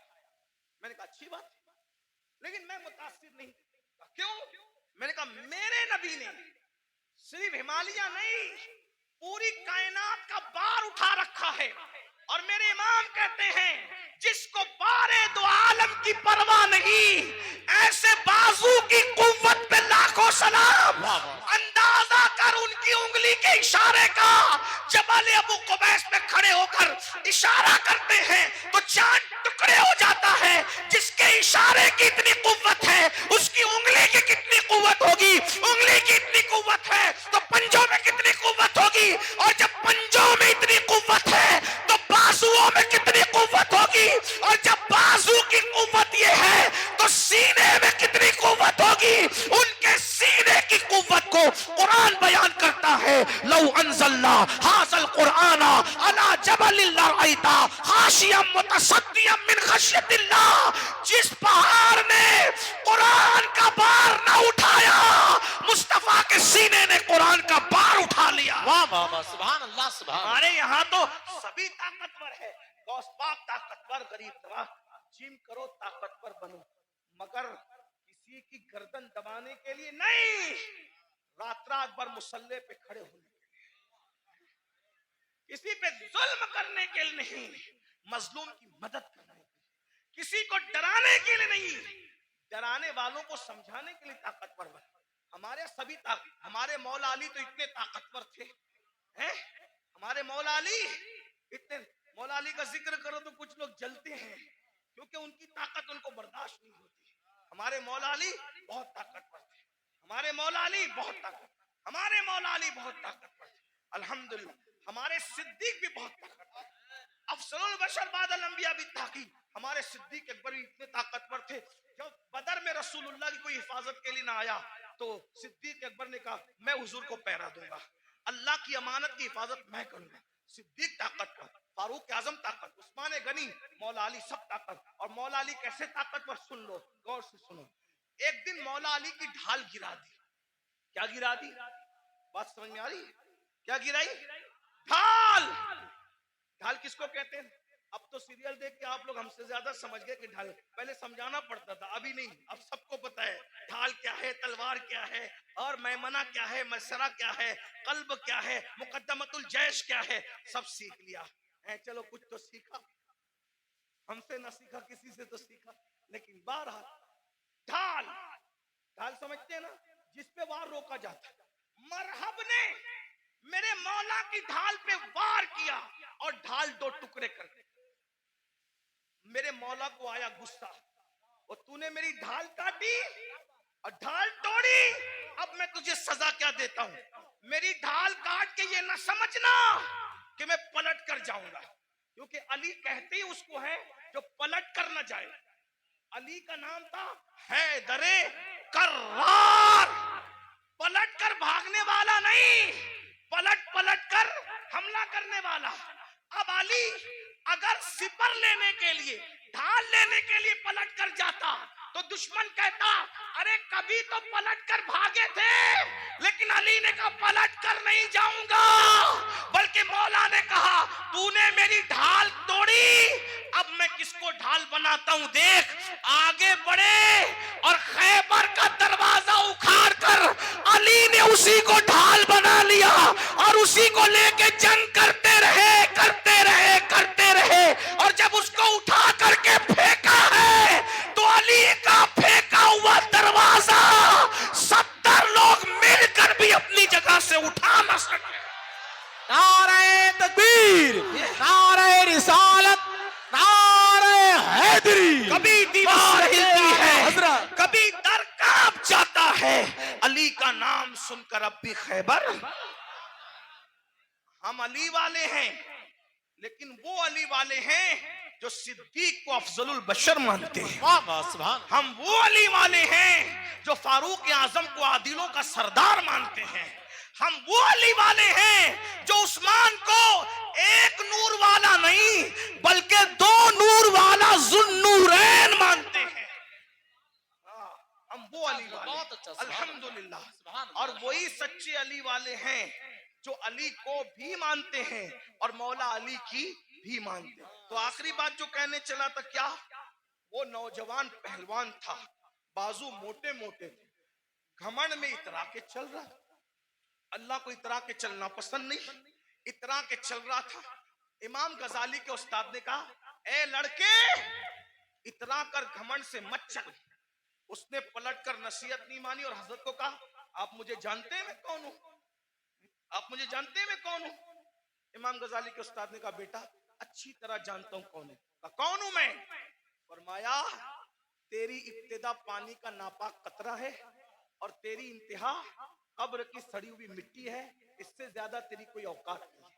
میں نے کہا اچھی بات, لیکن میں متاثر نہیں. کیوں؟ میں نے کہا میرے نبی نے صرف ہمالیہ نہیں, پوری کائنات کا بار اٹھا رکھا ہے. اور میرے امام کہتے ہیں جس کو بارے دو عالم کی پرواہ نہیں, ایسے بازو کی قوت پہ لاکھوں سلام. اندازہ کر ان کی انگلی کے اشارے کا جبل ابو قبیس میں کھڑے ہو کر اشارہ کرتے ہیں تو چاند ٹکڑے ہو جاتا ہے. جس کے اشارے کی اتنی قوت ہے اس کی انگلی کی کتنی قوت ہوگی؟ انگلی کی اتنی قوت ہے تو پنجوں میں کتنی قوت ہوگی؟ اور جب پنجوں میں اتنی قوت ہے تو بازوؤں میں کتنی قوت ہوگی؟ اور جب بازو کی قوت یہ ہے تو سینے میں کتنی قوت ہوگی؟ ان کے سینے کی قوت کو قرآن بیان کرتا ہے. لو انزلنا ھذا القرآن علی جبل لرأیتہ خاشعا متصدعا من خشیۃ اللہ. جس پہاڑ نے قرآن کا بار نہ اٹھایا مصطفیٰ کے سینے نے قرآن کا بار اٹھا لیا. واہ واہ واہ سبحان اللہ سبحان اللہ. ہمارے یہاں تو سبھی طاقتور ہے. غوث پاک طاقتور، غریب نواز جم کرو طاقتور بنو، مگر کسی کی گردن دبانے کے لیے نہیں، رات رات بھر مصلی پہ کھڑے ہونے کے لیے، کسی پہ ظلم کرنے کے لیے نہیں، مظلوم کی مدد کرنے کے لیے، کسی کو ڈرانے کے لیے نہیں، ڈرانے والوں کو سمجھانے کے لیے طاقتور بنو. ہمارے سبھی ہمارے مولا علی تو اتنے طاقتور تھے ہیں، ہمارے مولا علی اتنے، مولا علی کا ذکر کرو تو کچھ لوگ جلتے ہیں کیونکہ ان کی طاقت ان کو برداشت نہیں ہوتی. ہمارے مولا علی بہت طاقتور تھے، ہمارے مولا علی بہت طاقتور، ہمارے مولا علی بہت طاقتور تھے. الحمدللہ ہمارے صدیق بھی بہت طاقتور، افضل البشر بعد الانبیاء بالتحقیق ہمارے صدیق اکبر بھی اتنے طاقتور تھے. جب بدر میں رسول اللہ کی کوئی حفاظت کے لیے نہ آیا تو صدیق اکبر نے کہا میں حضور کو پہرا دوں گا، اللہ کی امانت کی حفاظت میں کروں گا. صدیق طاقتور، فاروق اعظم طاقت، عثمان غنی، مولا علی سب طاقت. اور مولا علی کیسے طاقتور سن لو، غور سے سنو. ایک دن مولا علی کی ڈھال گرا دی. کیا گرا دی؟ بات سمجھ میں آ رہی ہے؟ کیا گرائی؟ ڈھال. ڈھال کس کو کہتے ہیں؟ اب تو سیریل دیکھ کے آپ لوگ ہم سے زیادہ سمجھ گئے کہ ڈھال، پہلے سمجھانا پڑتا تھا، ابھی نہیں، اب سب کو پتا ہے ڈھال کیا ہے، تلوار کیا ہے، اور میمنہ کیا ہے، مسرہ کیا ہے، قلب کیا ہے، مقدمت الجیش کیا ہے، سب سیکھ لیا. چلو کچھ تو سیکھا، ہم سے نہ سیکھا کسی سے تو سیکھا. لیکن بہرحال ڈھال، ڈھال سمجھتے ہیں نا، جس پہ وار روکا جاتا ہے. مرحب نے میرے مولا کی ڈھال پہ وار کیا اور ڈھال دو ٹکڑے کر دی. میرے مولا کو آیا غصہ، اور تو نے میری ڈھال کاٹی اور ڈھال توڑی، اب میں تجھے سزا کیا دیتا ہوں. میری ڈھال کاٹ کے یہ نہ سمجھنا کہ میں پلٹ کر جاؤں گا، کیونکہ علی کہتے ہی اس کو ہے جو پلٹ کر نہ جائے. علی کا نام تھا حیدر کرار، پلٹ کر بھاگنے والا نہیں، پلٹ کر حملہ کرنے والا. اب علی اگر سپر لینے کے لیے، ڈھال لینے کے لیے پلٹ کر جاتا تو دشمن کہتا ارے کبھی تو پلٹ کر بھاگے تھے. لیکن علی نے کہا پلٹ کر نہیں جاؤں گا، بلکہ مولا نے کہا تو نے میری ڈھال توڑی، اب میں کس کو ڈھال بناتا ہوں دیکھ. آگے بڑھے اور خیبر کا دروازہ اکھاڑ کر علی نے اسی کو ڈھال بنا لیا اور اسی کو لے کے جنگ کرتے رہے کرتے رہے کرتے رہے. اور جب اس کو اٹھا کر کے پھینکا ہے تو علی کا پھینکا ہوا دروازہ 70 لوگ مل کر بھی اپنی جگہ سے اٹھا نہ سکے. نعرہ تکبیر، نعرہ رسالت، نعرہ حیدری. کبھی دیوار ہلتی ہے، حضرت کبھی در کانپ جاتا ہے، علی کا نام سن کر اب بھی خیبر. ہم علی والے ہیں، لیکن وہ علی والے ہیں جو صدیق کو افضل البشر مانتے ہیں. واہ واہ سبحان. ہم وہ علی والے ہیں جو فاروق اعظم کو عادلوں کا سردار مانتے ہیں. ہم وہ علی والے ہیں جو عثمان کو ایک نور والا نہیں بلکہ 2 نور والا ذوالنورین مانتے ہیں. ہم وہ علی والے بہت اچھا، الحمدللہ. سبحان اللہ. اور وہی سچے علی والے ہیں جو علی کو بھی مانتے ہیں اور مولا علی کی بھی مانتے ہیں. تو آخری بات جو کہنے چلا تھا کیا، وہ نوجوان پہلوان تھا، بازو موٹے موٹے تھے، گھمنڈ میں اترا کے چل رہا. اللہ کو اترا کے چلنا پسند نہیں، اترا کے چل رہا تھا. امام غزالی کے استاد نے کہا اے لڑکے اترا کر گھمنڈ سے مت چل. اس نے پلٹ کر نصیحت نہیں مانی اور حضرت کو کہا آپ مجھے جانتے ہیں میں کون ہوں؟ आप मुझे जानते हैं मैं कौन हूं? इमाम गजाली के उस्ताद ने कहा बेटा अच्छी तरह जानता हूं कौन है। कहा कौन हूं मैं? फरमाया तेरी इब्तिदा पानी का नापाक कतरा है और तेरी इंतहा कब्र की सड़ी हुई मिट्टी है, इससे ज्यादा तेरी कोई औकात नहीं है।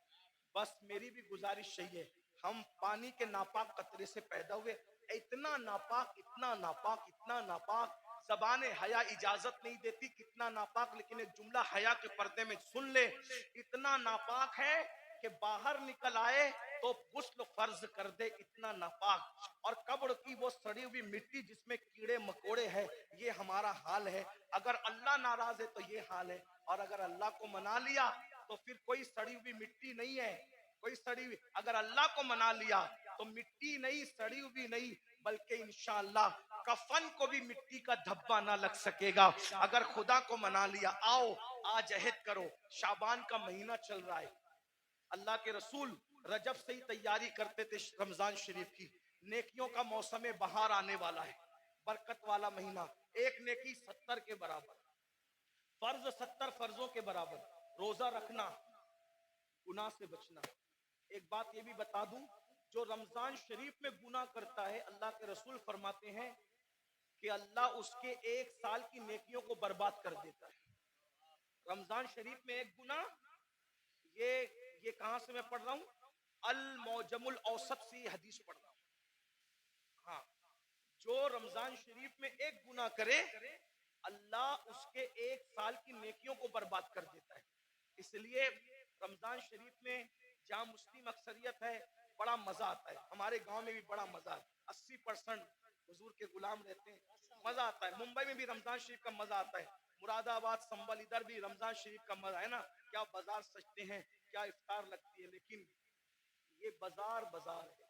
बस मेरी भी गुजारिश यही है, हम पानी के नापाक कतरे से पैदा हुए, इतना नापाक, इतना नापाक, इतना नापाक, ज़बान हया इजाजत नहीं देती कितना नापाक, लेकिन एक जुमला हया के पर्दे में सुन ले, इतना नापाक है कि बाहर निकल आए तो गुस्ल फर्ज कर दे, इतना नापाक। और कब्र की वो सड़ी हुई मिट्टी जिसमें कीड़े मकोड़े हैं, ये हमारा हाल है। अगर अल्लाह नाराज है तो ये हाल है, और अगर अल्लाह को मना लिया तो फिर कोई सड़ी हुई मिट्टी नहीं है, कोई सड़ी हुई। अगर अल्लाह को मना लिया तो मिट्टी नहीं, सड़ी हुई नहीं, बल्कि इंशाअल्लाह कफन को भी मिट्टी का धब्बा ना लग सकेगा। अगर खुदा को मना लिया, आओ आज अहद करो, शाबान का महीना चल रहा है, अल्लाह के रसूल रजब से ही तैयारी करते थे रमजान शरीफ की, नेकियों का मौसम बहार आने वाला है, बरकत वाला महीना, एक नेकी 70 के बराबर, फर्ज 70 फर्जों के बराबर, रोजा रखना, गुनाह से बचना। एक बात ये भी बता दूं, जो रमजान शरीफ में गुनाह करता है, अल्लाह के रसूल फरमाते हैं कि अल्लाह उसके एक साल की नेकियों को बर्बाद कर देता है। रमजान शरीफ में एक गुनाह, ये कहां से मैं पढ़ रहा हूं, अल मौजमुल औसत से हदीस पढ़ रहा हूं। हाँ, जो रमजान शरीफ में एक गुनाह करे, अल्लाह उसके एक साल की नेकियों को बर्बाद कर देता है। इसलिए रमजान शरीफ में जहां मुस्लिम अक्सरियत है, बड़ा मजा आता है। हमारे गांव में भी बड़ा मजा आता है, 80% हुजूर के गुलाम रहते हैं, मजा आता है। मुंबई में भी रमजान शरीफ का मजा आता है, मुरादाबाद, संबल, इधर भी रमजान शरीफ का मजा है ना। क्या बाजार सजते हैं, क्या इफ्तार लगती है, लेकिन ये बाजार है।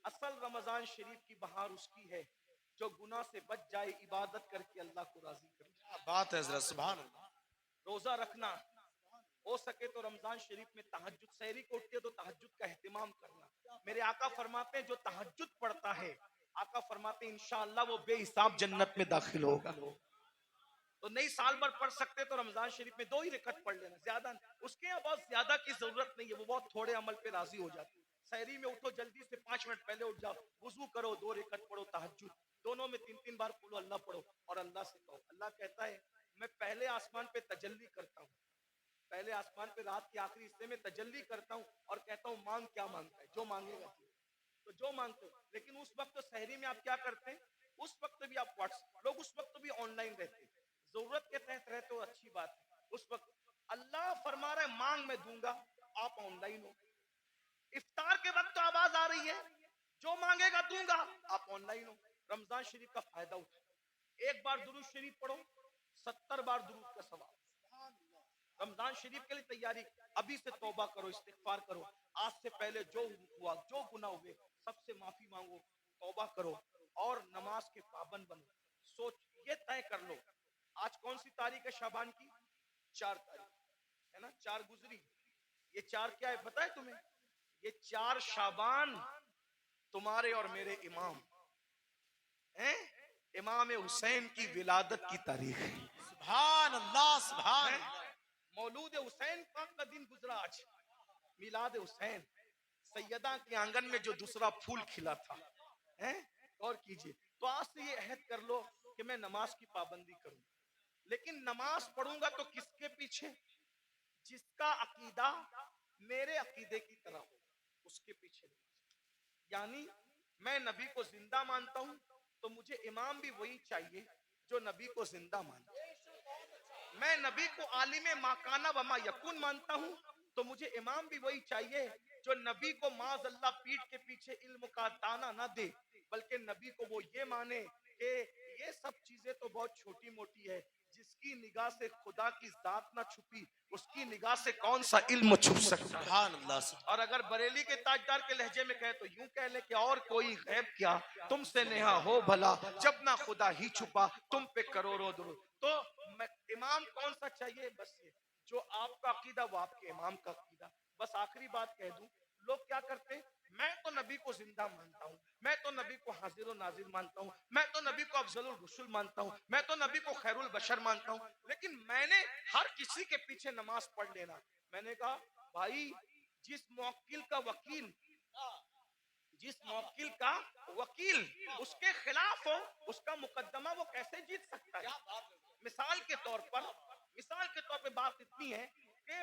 असल रमजान शरीफ की बहार उसकी है जो गुनाह से बच जाए, इबादत करके अल्लाह को राजी करे। क्या बात है हजरत, सुभान अल्लाह। रोजा रखना, हो सके तो रमजान शरीफ में तहज्जुद, सहरी को उठते तो तहज्जुद का एहतिमाम करना। मेरे आका फरमाते हैं जो तहज्जुद पढ़ता है, आका फरमाते हैं इंशाअल्लाह वो बेहिसाब जन्नत में दाखिल होगा। तो नहीं साल भर पढ़ सकते तो रमजान शरीफ में 2 ही रकत पढ़ लेना, ज्यादा उसके यहाँ बहुत ज्यादा की जरूरत नहीं है, वो बहुत थोड़े अमल पे राजी हो जाते हैं। सहरी में उठो जल्दी से, 5 मिनट पहले उठ जाओ, वुजू करो, 2 रकत पढ़ो तहज्जुद, दोनों में 3-3 बार बोलो अल्लाह पढ़ो, और अल्लाह से कहो। अल्लाह कहता है मैं पहले आसमान पे तजल्ली करता हूँ, पहले आसमान पे रात के आखिरी हिस्से में तजल्ली करता हूँ और कहता हूँ मांग क्या मांगता है, जो मांगेगा तो जो मांगते हो। लेकिन उस वक्त तो सहरी में आप क्या करते हैं, उस वक्त भी आप व्हाट्सएप, लोग उस वक्त भी ऑनलाइन रहते हैं, जरूरत के तहत रहते हो, अच्छी बात है। उस वक्त अल्लाह फरमा रहा है मांग मैं दूंगा, आप ऑनलाइन हो। इफ्तार के वक्त तो आवाज आ रही है जो मांगेगा दूंगा, आप ऑनलाइन हो। रमजान शरीफ का फायदा उठा, एक बार दुरूद शरीफ पढ़ो, 70 बार दुरूद का सवाब। रमजान शरीफ के लिए तैयारी, अभी से तौबा करो, इस्तिगफार करो, आज से पहले जो हुआ, जो गुनाह हुए, सबसे माफी मांगो, तौबा करो और नमाज के पाबंद बनो। सोच ये तय कर लो, आज कौन सी तारीख है शाबान की, 4 तारीख है ना, 4 गुजरी, ये 4 क्या है पता है तुम्हें, ये 4 शाबान तुम्हारे और मेरे इमाम हैं, इमाम हुसैन की विलादत की तारीख है। सुभान अल्लाह, सुभान अल्लाह। मौलूद हुसैन पाक का दिन गुजरा आज, मिलाद हुसैन, सैयदा के आंगन में जो दूसरा फूल खिला था, हैं, गौर कीजिए। तो आज से ये अहद कर लो कि मैं नमाज की पाबंदी करूं, लेकिन नमाज पढ़ूंगा तो किसके पीछे, जिसका अकीदा मेरे अकीदे की तरह हो, उसके पीछे। यानी मैं नबी को जिंदा मानता हूं तो मुझे इमाम भी वही चाहिए जो नबी को जिंदा मानता है। मैं नबी को आलिम माकाना वमा यकून मानता हूं तो मुझे इमाम भी वही चाहिए जो नबी को माज अल्लाह पीठ के पीछे इल्म का ताना ना दे, बल्कि नबी को वो ये माने कि ये सब चीजें तो बहुत छोटी मोटी है, जिसकी निगाह से खुदा की जात ना छुपी, उसकी निगाह से कौन सा इल्म छुप सकता है। सुभान अल्लाह। और अगर बरेली के ताजदार के लहजे में कहे तो यूं कह ले कि और कोई गैब क्या तुमसे नेहा हो भला, जब ना खुदा ही छुपा तुम पे करोड़ों दुरूद। तो इमाम कौन सा चाहिए, बस ये जो आपका अकीदा वो आपके इमाम का अकीदा। बस आखिरी बात कह दूं, लोग क्या करते हैं, मैं तो नबी को जिंदा मानता हूँ, मैं तो नबी को हाजिर और नाजिर मानता हूँ, मैं तो नबी को अफजलुल रसूल मानता हूँ, मैं तो नबी को खैरुल बशर मानता हूँ, लेकिन मैंने हर किसी के पीछे नमाज पढ़ लेना। मैंने कहा भाई, जिस मौकिल का वकील उसके खिलाफ हो, उसका मुकदमा वो कैसे जीत सकता है? मिसाल के तौर पे बात इतनी है कि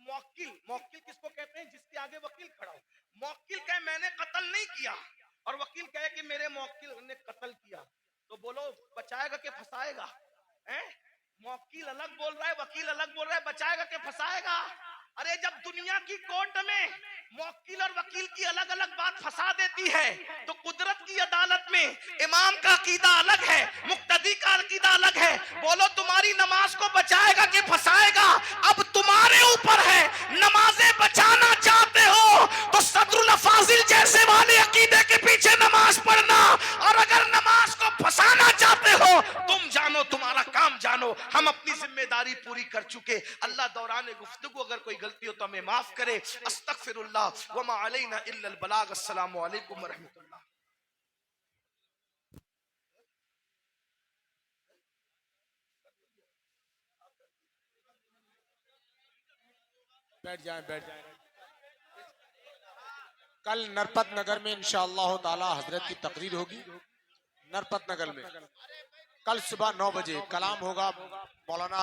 मौकिल किसको कहते हैं? जिसके आगे वकील खड़ा हो। मौकिल कहे मैंने कत्ल नहीं किया, और वकील कहे कि मेरे मौकिल ने कत्ल किया, तो बोलो बचाएगा कि फंसाएगा? मौकिल अलग बोल रहा है, वकील अलग बोल रहा है, बचाएगा कि फंसाएगा? अरे जब दुनिया की कोर्ट में मौकिल और वकील की अलग अलग बात फंसा देती है, तो कुदरत की अदालत में इमाम का अकीदा अलग है, मुक्तदी का अकीदा अलग है। बोलो तुम्हारी नमाज को बचाएगा कि फंसाएगा? अब तुम्हारे ऊपर है। नमाजें बचाना चाहते हो तो सदरुल अफाजिल जैसे वाले अकीदे के पीछे नमाज पढ़ना, और अगर नमाज को फंसाना चाहते हो तुम जानो, तुम्हारा काम जानो। हम अपनी जिम्मेदारी पूरी कर चुके। अल्लाह दौरान गुफ्तगू अगर कोई गलती हो तो हमें माफ करे। अस्तगफिरुल्लाह व मा अलैना इल्लल बलाग। अस्सलामु अलैकुम व रहमतुल्लाह। बैठ जाएं। कल नरपत नगर में इंशाअल्लाह ताला हजरत की तकरीर होगी। नरपत नगर में कल सुबह 9 बजे कलाम होगा। मौलाना